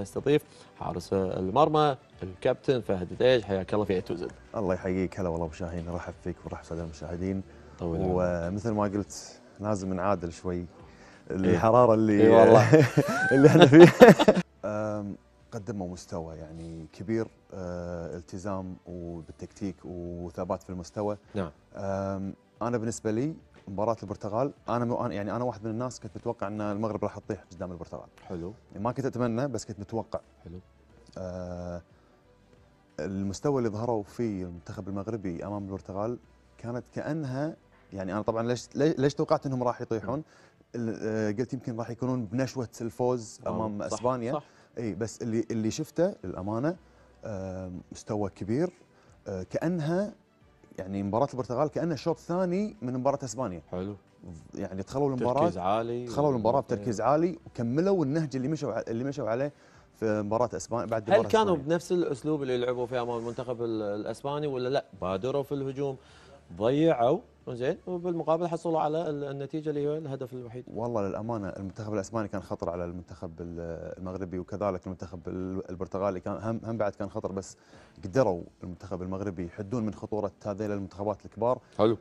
نستضيف حارس المرمى الكابتن فهد ديش. حياك الله في اي تو زد. الله يحييك. هلا والله ابو شاهين، ارحب فيك ورحب بالساده المشاهدين. طول ومثل ما قلت لازم نعادل شوي الحراره اللي اي والله اللي احنا فيه. قدموا مستوى يعني كبير، التزام وبالتكتيك وثبات في المستوى. نعم. انا بالنسبه لي مباراه البرتغال، انا واحد من الناس كنت متوقع ان المغرب راح تطيح قدام البرتغال. حلو. يعني ما كنت اتمنى بس كنت متوقع. حلو. المستوى اللي ظهروا فيه المنتخب المغربي امام البرتغال كانت كانها، يعني انا طبعا ليش توقعت انهم راح يطيحون؟ قلت يمكن راح يكونون بنشوه الفوز امام صح اسبانيا. صح. اي بس اللي شفته للامانه مستوى كبير. كانها يعني مباراه البرتغال كانها شوط ثاني من مباراه اسبانيا. حلو. يعني دخلوا المباراه تركيز عالي، دخلوا المباراه بتركيز عالي وكملوا النهج اللي مشوا عليه في مباراه اسبانيا. بعد هل كانوا بنفس الاسلوب اللي لعبوا فيه امام المنتخب الاسباني ولا لا؟ بادروا في الهجوم، ضيعوا زين، وبالمقابل حصلوا على النتيجه اللي هو الهدف الوحيد. والله للامانه المنتخب الاسباني كان خطر على المنتخب المغربي، وكذلك المنتخب البرتغالي كان هم بعد كان خطر، بس قدروا المنتخب المغربي يحدون من خطوره هذيل المنتخبات الكبار. حلو.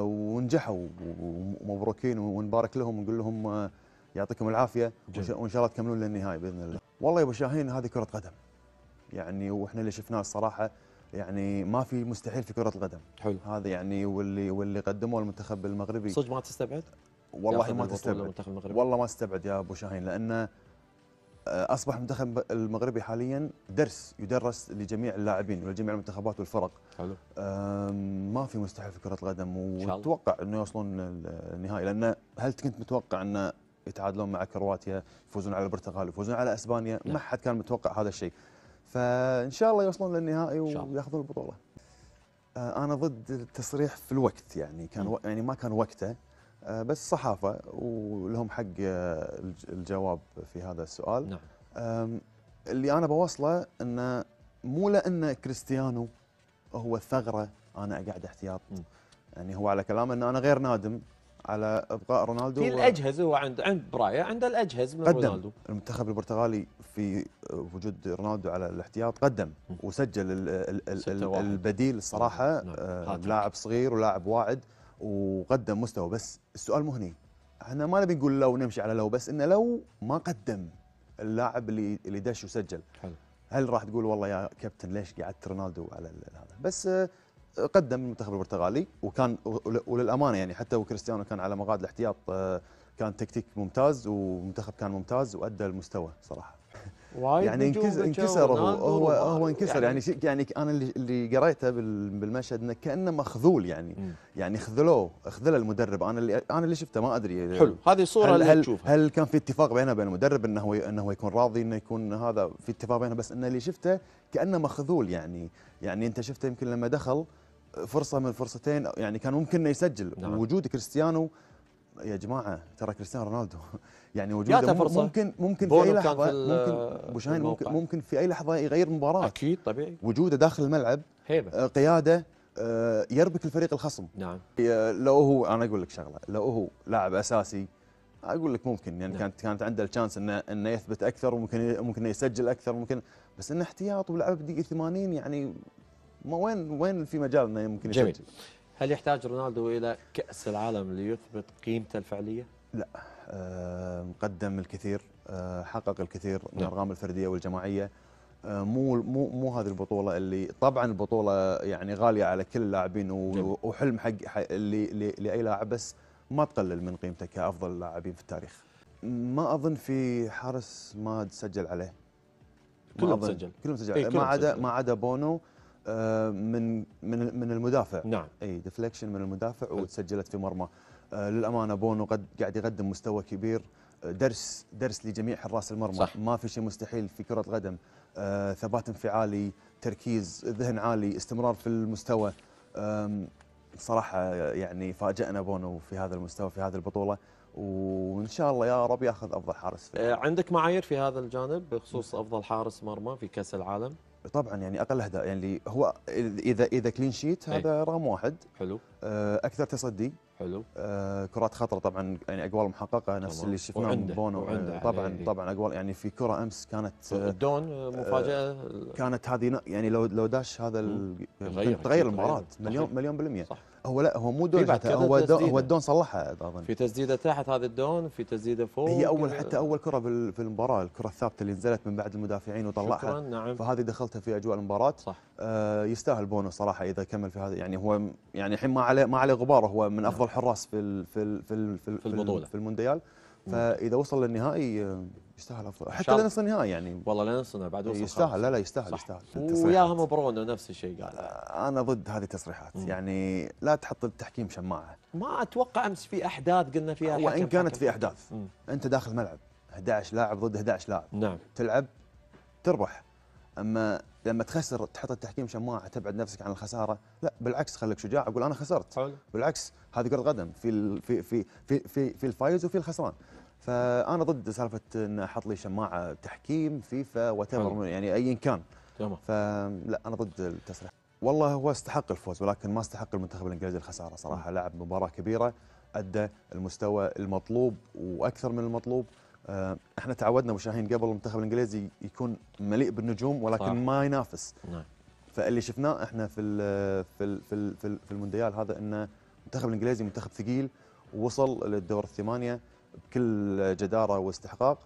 ونجحوا ومبروكين ونبارك لهم ونقول لهم يعطيكم العافيه، وان شاء الله تكملون للنهايه باذن الله. والله يا ابو شاهين هذه كره قدم يعني، واحنا اللي شفناه الصراحه يعني ما في مستحيل في كره القدم. حلو. هذا يعني واللي قدموه المنتخب المغربي صدق ما تستبعد؟ والله ما تستبعد، والله ما استبعد يا ابو شاهين، لان اصبح المنتخب المغربي حاليا درس يدرس لجميع اللاعبين ولجميع المنتخبات والفرق. حلو. ما في مستحيل في كره القدم، واتوقع انه يوصلون النهائي. لان هل كنت متوقع ان يتعادلون مع كرواتيا، يفوزون على البرتغال، يفوزون على اسبانيا؟ ما حد كان متوقع هذا الشيء. فان شاء الله يوصلون للنهائي وياخذون البطوله. انا ضد التصريح في الوقت، يعني كان يعني ما كان وقته، بس صحافه ولهم حق الجواب في هذا السؤال. نعم. اللي انا بوصله انه مو لان كريستيانو هو الثغره انا قاعد احتياط. يعني هو على كلامه ان انا غير نادم على ابقاء رونالدو. في الاجهزه، هو عند برايه عند الاجهز من رونالدو. المنتخب البرتغالي في وجود رونالدو على الاحتياط قدم وسجل البديل الصراحه. لاعب صغير ولاعب واعد وقدم مستوى. بس السؤال مو هني، احنا ما نبي نقول لو نمشي على لو، بس انه لو ما قدم اللاعب اللي دش وسجل، حلو، هل راح تقول والله يا كابتن ليش قعدت رونالدو على هذا؟ بس قدم المنتخب البرتغالي وكان، وللامانه يعني حتى وكريستيانو كان على مقاعد الاحتياط كان تكتيك ممتاز والمنتخب كان ممتاز وادى المستوى صراحه. يعني انكسر هو انكسر يعني انا اللي قريته بالمشهد انه كانه مخذول يعني. يعني خذل المدرب. انا اللي شفته ما ادري. حلو، هذه الصوره اللي تشوفها. هل كان في اتفاق بينه وبين المدرب انه يكون راضي انه يكون هذا في اتفاق بينه؟ بس انه اللي شفته كانه مخذول يعني انت شفته يمكن لما دخل فرصه من فرصتين يعني كان ممكن انه يسجل. نعم. وجود كريستيانو يا جماعه، ترى كريستيانو رونالدو يعني وجوده ممكن في اي لحظه، ممكن في اي لحظه يغير مباراه. اكيد طبيعي. وجوده داخل الملعب هيبه، قياده، يربك الفريق الخصم. نعم. لو هو، انا اقول لك شغله، لو هو لاعب اساسي اقول لك ممكن يعني نعم. كانت عنده الشانس انه يثبت اكثر، وممكن يسجل اكثر، ممكن. بس انه احتياط ولعب بدقيقه 80 يعني ما وين في مجال انه ممكن يسجل. جميل. هل يحتاج رونالدو الى كاس العالم ليثبت قيمته الفعليه؟ لا. قدم الكثير، حقق الكثير من الارقام الفرديه والجماعيه. مو هذه البطوله اللي طبعا البطوله يعني غاليه على كل اللاعبين وحلم حق لاي لاعب، بس ما تقلل من قيمته كافضل اللاعبين في التاريخ. ما اظن في حارس ما سجل عليه. كلهم سجل. ما عدا بونو من المدافع. نعم. اي ديفليكشن من المدافع وتسجلت في مرمى. للامانه بونو قاعد يقدم مستوى كبير، درس لجميع حراس المرمى. صح. ما في شيء مستحيل في كره القدم. ثبات انفعالي، تركيز، ذهن عالي، استمرار في المستوى. صراحه يعني فاجأنا بونو في هذا المستوى في هذه البطوله، وان شاء الله يا رب ياخذ افضل حارس. عندك معايير في هذا الجانب بخصوص افضل حارس مرمى في كاس العالم؟ طبعا يعني اقل اهداف، يعني هو اذا كلين شيت هذا رقم واحد. حلو. اكثر تصدي. حلو. كرات خطره طبعا، يعني اقوال محققه نفس اللي شفناه من بونو. طبعا اقوال، يعني في كره امس كانت الدون مفاجاه. كانت هذه يعني لو داش هذا تغير المباراه مليون بالمية. صح. هو مو دون، هو الدون صلحها اظن. في تسديده تحت هذا الدون، في تسديده فوق. هي حتى اول كره في المباراه، الكره الثابته اللي نزلت من بعد المدافعين وطلعها. شكرا. نعم. فهذه دخلتها في اجواء المباراه. صح. يستاهل بونو صراحه اذا كمل في هذا، يعني هو يعني الحين ما عليه غبار، هو من افضل حراس في البطوله في المونديال. فاذا وصل للنهائي يستاهل افضل، حتى لنص النهائي يعني. والله لنصنا بعد وصل. يستاهل. لا يستاهل. وياهم برونو نفس الشيء قال. انا ضد هذه التصريحات. يعني لا تحط التحكيم شماعه. ما اتوقع امس في احداث قلنا فيها، وان كانت في احداث. انت داخل ملعب 11 لاعب ضد 11 لاعب. نعم. تلعب تربح. اما لما تخسر تحط التحكيم شماعه، تبعد نفسك عن الخساره. لا بالعكس، خليك شجاع، اقول انا خسرت. حلو. بالعكس، هذه كره قدم، في الفايز وفي الخسران. فانا ضد سالفه ان احط لي شماعه تحكيم فيفا يعني ايا كان. تمام. فلا انا ضد التصريح. والله هو استحق الفوز، ولكن ما استحق المنتخب الانجليزي الخساره صراحه. لعب مباراه كبيره، ادى المستوى المطلوب واكثر من المطلوب. احنا تعودنا ابو شاهين قبل المنتخب الانجليزي يكون مليء بالنجوم ولكن صح. ما ينافس. نعم. فاللي شفناه احنا في المونديال هذا ان المنتخب الانجليزي منتخب ثقيل، ووصل للدور الثمانيه بكل جداره واستحقاق،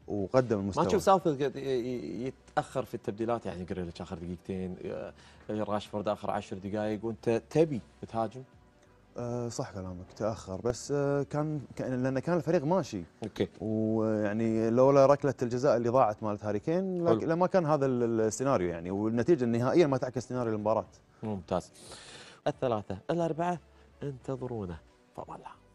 وقدم المستوى. ما تشوف ساوث يتاخر في التبديلات؟ يعني جريليتش اخر دقيقتين، راشفورد اخر 10 دقائق، وانت تبي تهاجم. صح كلامك، تاخر، بس لان كان الفريق ماشي. اوكي. ويعني لولا ركله الجزاء اللي ضاعت مالت هاري كين لما كان هذا السيناريو يعني، والنتيجه النهائيه ما تعكس سيناريو المباراه. ممتاز. الثلاثه الاربعه انتظرونا فوالله.